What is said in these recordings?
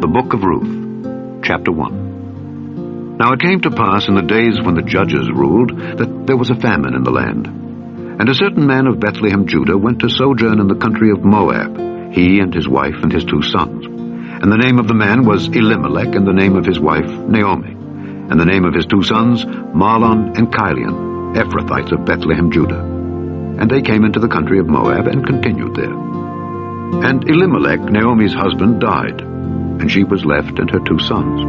The Book of Ruth, Chapter 1. Now it came to pass in the days when the judges ruled that there was a famine in the land. And a certain man of Bethlehem, Judah, went to sojourn in the country of Moab, he and his wife and his 2 sons. And the name of the man was Elimelech, and the name of his wife Naomi. And the name of his 2 sons, Mahlon and Chilion, Ephrathites of Bethlehem, Judah. And they came into the country of Moab and continued there. And Elimelech, Naomi's husband, died, and she was left and her 2 sons.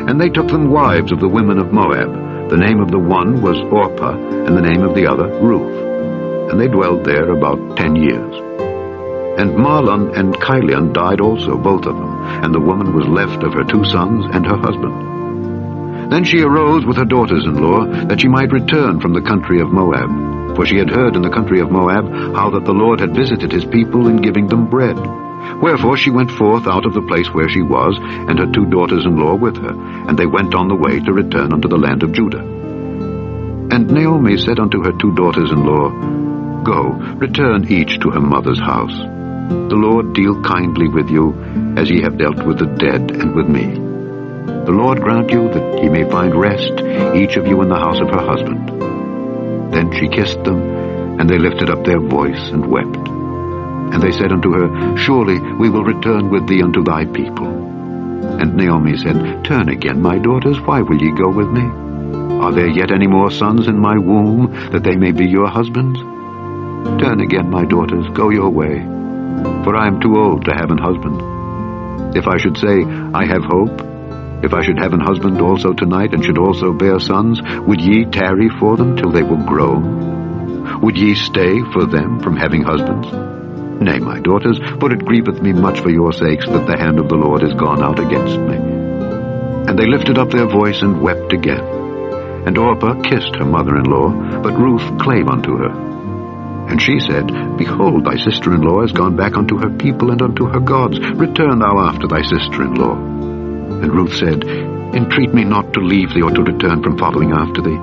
And they took them wives of the women of Moab. The name of the one was Orpah, and the name of the other Ruth. And they dwelled there about 10 years. And Mahlon and Chilion died also, both of them, and the woman was left of her 2 sons and her husband. Then she arose with her daughters-in-law, that she might return from the country of Moab. For she had heard in the country of Moab how that the Lord had visited his people in giving them bread. Wherefore she went forth out of the place where she was, and her 2 daughters-in-law with her, and they went on the way to return unto the land of Judah. And Naomi said unto her 2 daughters-in-law, Go, return each to her mother's house. The Lord deal kindly with you, as ye have dealt with the dead and with me. The Lord grant you that ye may find rest, each of you in the house of her husband. Then she kissed them, and they lifted up their voice and wept. And they said unto her, Surely we will return with thee unto thy people. And Naomi said, Turn again, my daughters, why will ye go with me? Are there yet any more sons in my womb, that they may be your husbands? Turn again, my daughters, go your way, for I am too old to have an husband. If I should say, I have hope, if I should have an husband also tonight, and should also bear sons, would ye tarry for them till they were grown? Would ye stay for them from having husbands? Nay, my daughters, for it grieveth me much for your sakes that the hand of the Lord is gone out against me. And they lifted up their voice and wept again. And Orpah kissed her mother-in-law, but Ruth clave unto her. And she said, Behold, thy sister-in-law is gone back unto her people and unto her gods. Return thou after thy sister-in-law. And Ruth said, Entreat me not to leave thee or to return from following after thee.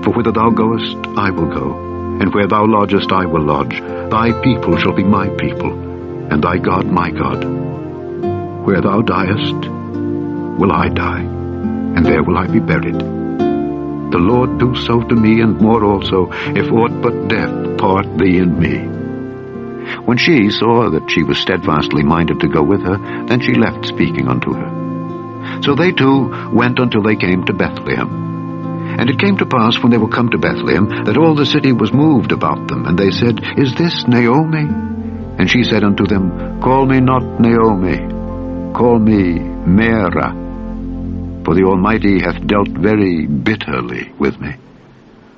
For whither thou goest, I will go, and where thou lodgest, I will lodge. Thy people shall be my people, and thy God my God. Where thou diest, will I die, and there will I be buried. The Lord do so to me, and more also, if aught but death part thee and me. When she saw that she was steadfastly minded to go with her, then she left speaking unto her. So they 2 went until they came to Bethlehem. And it came to pass, when they were come to Bethlehem, that all the city was moved about them. And they said, Is this Naomi? And she said unto them, Call me not Naomi, call me Mara, for the Almighty hath dealt very bitterly with me.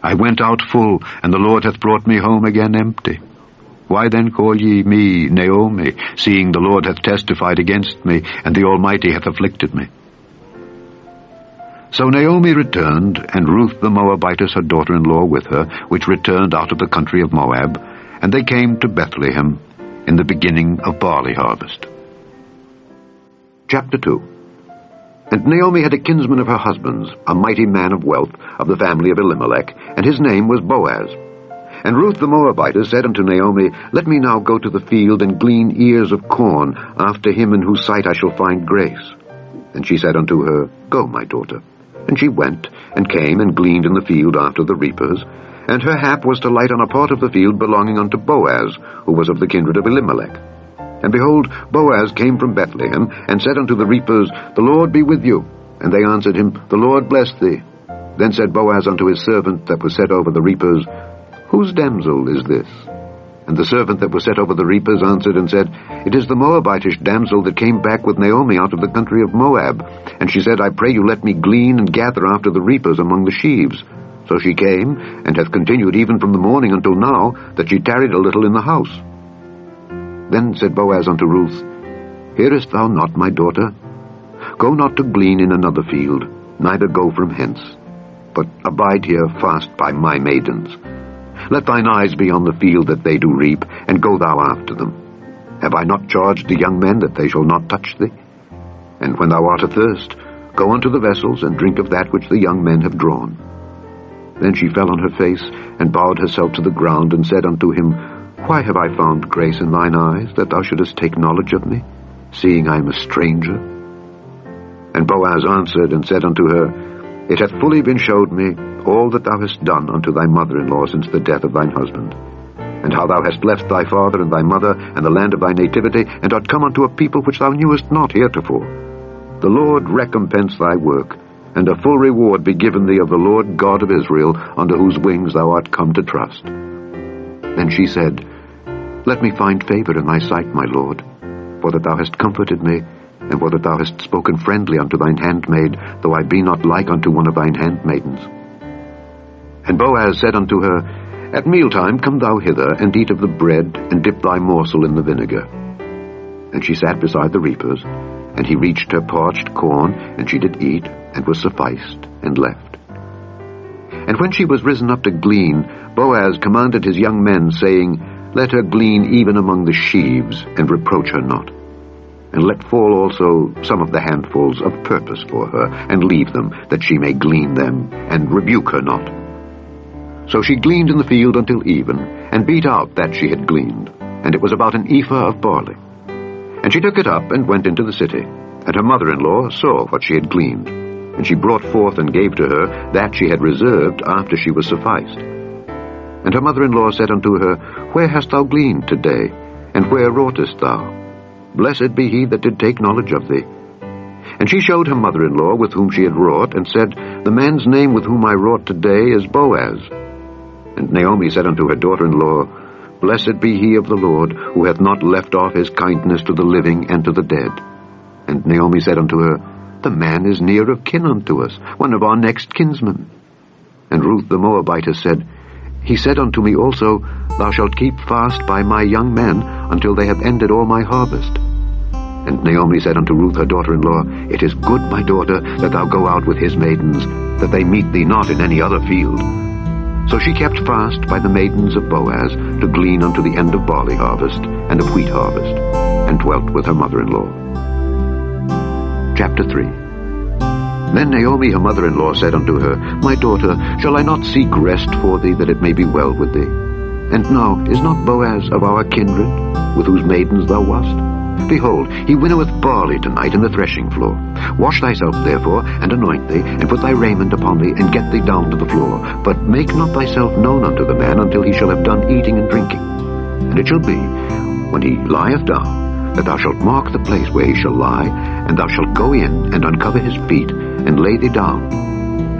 I went out full, and the Lord hath brought me home again empty. Why then call ye me Naomi, seeing the Lord hath testified against me, and the Almighty hath afflicted me? So Naomi returned, and Ruth the Moabitess her daughter-in-law with her, which returned out of the country of Moab, and they came to Bethlehem in the beginning of barley harvest. Chapter 2. And Naomi had a kinsman of her husband's, a mighty man of wealth, of the family of Elimelech, and his name was Boaz. And Ruth the Moabitess said unto Naomi, Let me now go to the field and glean ears of corn after him in whose sight I shall find grace. And she said unto her, Go, my daughter. And she went, and came, and gleaned in the field after the reapers. And her hap was to light on a part of the field belonging unto Boaz, who was of the kindred of Elimelech. And behold, Boaz came from Bethlehem, and said unto the reapers, The Lord be with you. And they answered him, The Lord bless thee. Then said Boaz unto his servant that was set over the reapers, Whose damsel is this? And the servant that was set over the reapers answered and said, It is the Moabitish damsel that came back with Naomi out of the country of Moab. And she said, I pray you let me glean and gather after the reapers among the sheaves. So she came, and hath continued even from the morning until now, that she tarried a little in the house. Then said Boaz unto Ruth, Hearest thou not, my daughter? Go not to glean in another field, neither go from hence, but abide here fast by my maidens. Let thine eyes be on the field that they do reap, and go thou after them. Have I not charged the young men that they shall not touch thee? And when thou art athirst, go unto the vessels, and drink of that which the young men have drawn. Then she fell on her face, and bowed herself to the ground, and said unto him, Why have I found grace in thine eyes, that thou shouldest take knowledge of me, seeing I am a stranger? And Boaz answered and said unto her, It hath fully been showed me all that thou hast done unto thy mother-in-law since the death of thine husband, and how thou hast left thy father and thy mother and the land of thy nativity, and art come unto a people which thou knewest not heretofore. The Lord recompense thy work, and a full reward be given thee of the Lord God of Israel, under whose wings thou art come to trust. Then she said, Let me find favor in thy sight, my lord, for that thou hast comforted me, and for that thou hast spoken friendly unto thine handmaid, though I be not like unto one of thine handmaidens. And Boaz said unto her, At mealtime come thou hither, and eat of the bread, and dip thy morsel in the vinegar. And she sat beside the reapers, and he reached her parched corn, and she did eat, and was sufficed, and left. And when she was risen up to glean, Boaz commanded his young men, saying, Let her glean even among the sheaves, and reproach her not. And let fall also some of the handfuls of purpose for her, and leave them, that she may glean them, and rebuke her not. So she gleaned in the field until even, and beat out that she had gleaned, and it was about an ephah of barley. And she took it up, and went into the city. And her mother-in-law saw what she had gleaned, and she brought forth and gave to her that she had reserved after she was sufficed. And her mother-in-law said unto her, Where hast thou gleaned today, and where wroughtest thou? Blessed be he that did take knowledge of thee. And she showed her mother-in-law with whom she had wrought, and said, The man's name with whom I wrought today is Boaz. And Naomi said unto her daughter-in-law, Blessed be he of the Lord, who hath not left off his kindness to the living and to the dead. And Naomi said unto her, The man is near of kin unto us, one of our next kinsmen. And Ruth the Moabitess said, He said unto me also, Thou shalt keep fast by my young men until they have ended all my harvest. And Naomi said unto Ruth her daughter-in-law, It is good, my daughter, that thou go out with his maidens, that they meet thee not in any other field. So she kept fast by the maidens of Boaz to glean unto the end of barley harvest and of wheat harvest, and dwelt with her mother-in-law. Chapter 3. Then Naomi her mother-in-law said unto her, My daughter, shall I not seek rest for thee, that it may be well with thee? And now, is not Boaz of our kindred, with whose maidens thou wast? Behold, he winnoweth barley tonight in the threshing floor. Wash thyself therefore, and anoint thee, and put thy raiment upon thee, and get thee down to the floor. But make not thyself known unto the man until he shall have done eating and drinking. And it shall be, when he lieth down, that thou shalt mark the place where he shall lie, and thou shalt go in and uncover his feet, and lay thee down,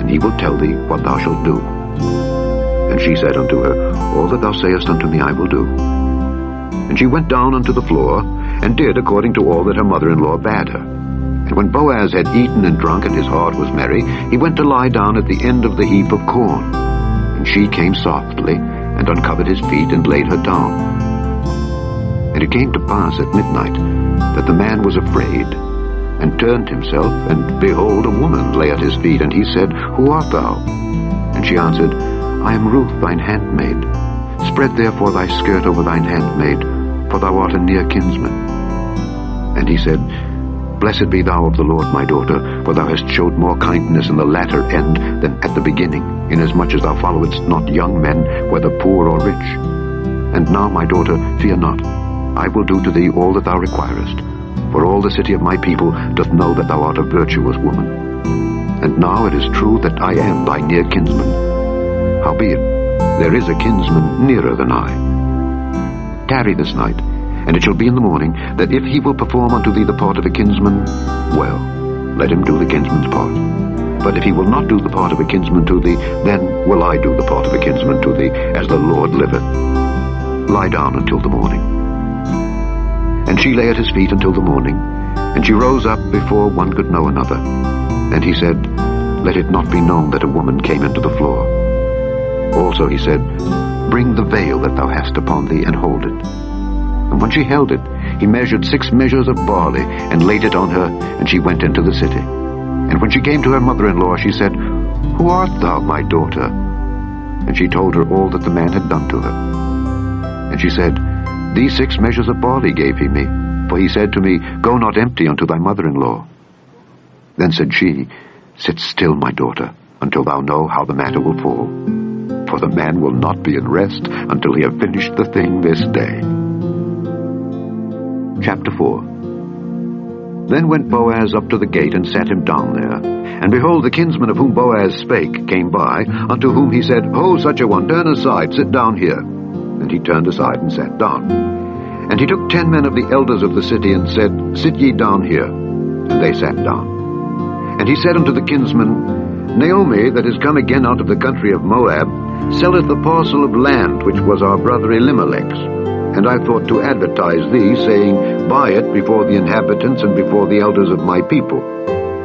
and he will tell thee what thou shalt do. And she said unto her, All that thou sayest unto me I will do. And she went down unto the floor, and did according to all that her mother-in-law bade her. And when Boaz had eaten and drunk, and his heart was merry, he went to lie down at the end of the heap of corn. And she came softly, and uncovered his feet, and laid her down. And it came to pass at midnight, that the man was afraid, and turned himself, and behold, a woman lay at his feet. And he said, Who art thou? And she answered, I am Ruth thine handmaid. Spread therefore thy skirt over thine handmaid, for thou art a near kinsman. And he said, Blessed be thou of the Lord, my daughter, for thou hast showed more kindness in the latter end than at the beginning, inasmuch as thou followedst not young men, whether poor or rich. And now, my daughter, fear not. I will do to thee all that thou requirest, for all the city of my people doth know that thou art a virtuous woman. And now it is true that I am thy near kinsman. Howbeit, there is a kinsman nearer than I. Tarry this night, and it shall be in the morning, that if he will perform unto thee the part of a kinsman, well, let him do the kinsman's part. But if he will not do the part of a kinsman to thee, then will I do the part of a kinsman to thee, as the Lord liveth. Lie down until the morning. And she lay at his feet until the morning, and she rose up before one could know another. And he said, Let it not be known that a woman came into the floor. Also he said, Bring the veil that thou hast upon thee, and hold it. And when she held it, he measured 6 measures of barley, and laid it on her, and she went into the city. And when she came to her mother-in-law, she said, Who art thou, my daughter? And she told her all that the man had done to her. And she said, These 6 measures of barley gave he me, for he said to me, Go not empty unto thy mother-in-law. Then said she, Sit still, my daughter, until thou know how the matter will fall. For the man will not be in rest until he have finished the thing this day. Chapter 4. Then went Boaz up to the gate, and sat him down there. And behold, the kinsman of whom Boaz spake came by, unto whom he said, Ho, such a one, turn aside, sit down here. And he turned aside and sat down. And he took 10 men of the elders of the city, and said, Sit ye down here. And they sat down. And he said unto the kinsman, Naomi, that is come again out of the country of Moab, selleth the parcel of land which was our brother Elimelech's. And I thought to advertise thee, saying, Buy it before the inhabitants and before the elders of my people.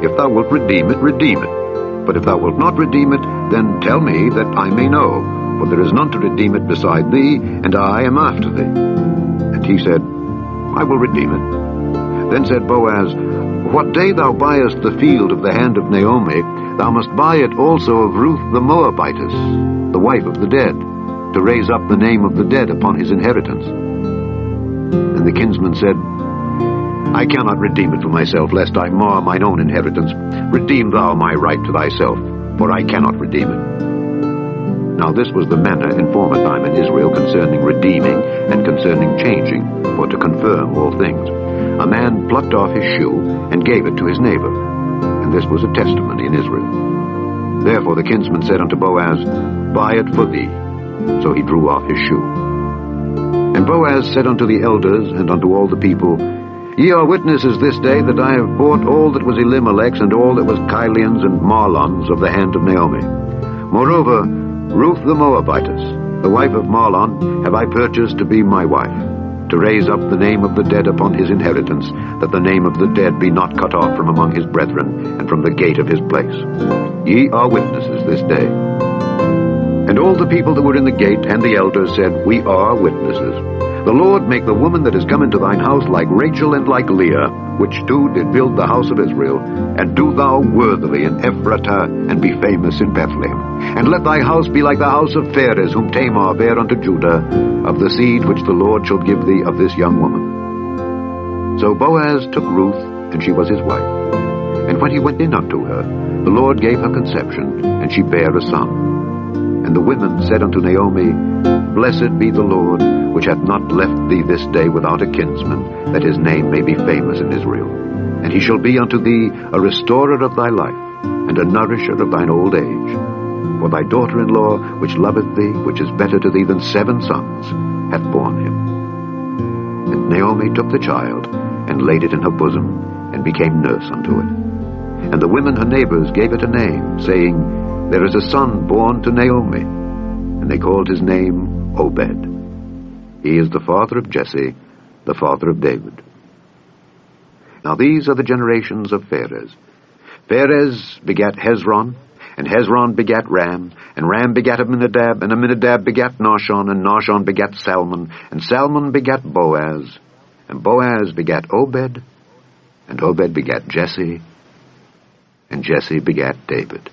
If thou wilt redeem it, redeem it. But if thou wilt not redeem it, then tell me, that I may know. For there is none to redeem it beside thee, and I am after thee. And he said, I will redeem it. Then said Boaz, What day thou buyest the field of the hand of Naomi, thou must buy it also of Ruth the Moabitess, the wife of the dead, to raise up the name of the dead upon his inheritance. And the kinsman said, I cannot redeem it for myself, lest I mar mine own inheritance. Redeem thou my right to thyself, for I cannot redeem it. Now this was the manner in former time in Israel concerning redeeming and concerning changing, for to confirm all things. A man plucked off his shoe and gave it to his neighbor, and this was a testimony in Israel. Therefore the kinsman said unto Boaz, Buy it for thee. So he drew off his shoe. And Boaz said unto the elders and unto all the people, Ye are witnesses this day that I have bought all that was Elimelech's and all that was Chilion's and Mahlon's of the hand of Naomi. Moreover, Ruth the Moabitess, the wife of Mahlon, have I purchased to be my wife, to raise up the name of the dead upon his inheritance, that the name of the dead be not cut off from among his brethren, and from the gate of his place. Ye are witnesses this day. And all the people that were in the gate and the elders said, We are witnesses. The Lord make the woman that is come into thine house like Rachel and like Leah, which two did build the house of Israel, and do thou worthily in Ephratah, and be famous in Bethlehem. And let thy house be like the house of Pharez, whom Tamar bare unto Judah, of the seed which the Lord shall give thee of this young woman. So Boaz took Ruth, and she was his wife. And when he went in unto her, the Lord gave her conception, and she bare a son. And the women said unto Naomi, Blessed be the Lord, which hath not left thee this day without a kinsman, that his name may be famous in Israel. And he shall be unto thee a restorer of thy life, and a nourisher of thine old age. For thy daughter-in-law, which loveth thee, which is better to thee than 7 sons, hath borne him. And Naomi took the child, and laid it in her bosom, and became nurse unto it. And the women her neighbors gave it a name, saying, There is a son born to Naomi. And they called his name Obed. He is the father of Jesse, the father of David. Now these are the generations of Pharez. Pharez begat Hezron, and Hezron begat Ram, and Ram begat Amminadab, and Amminadab begat Nahshon, and Nahshon begat Salmon, and Salmon begat Boaz, and Boaz begat Obed, and Obed begat Jesse, and Jesse begat David.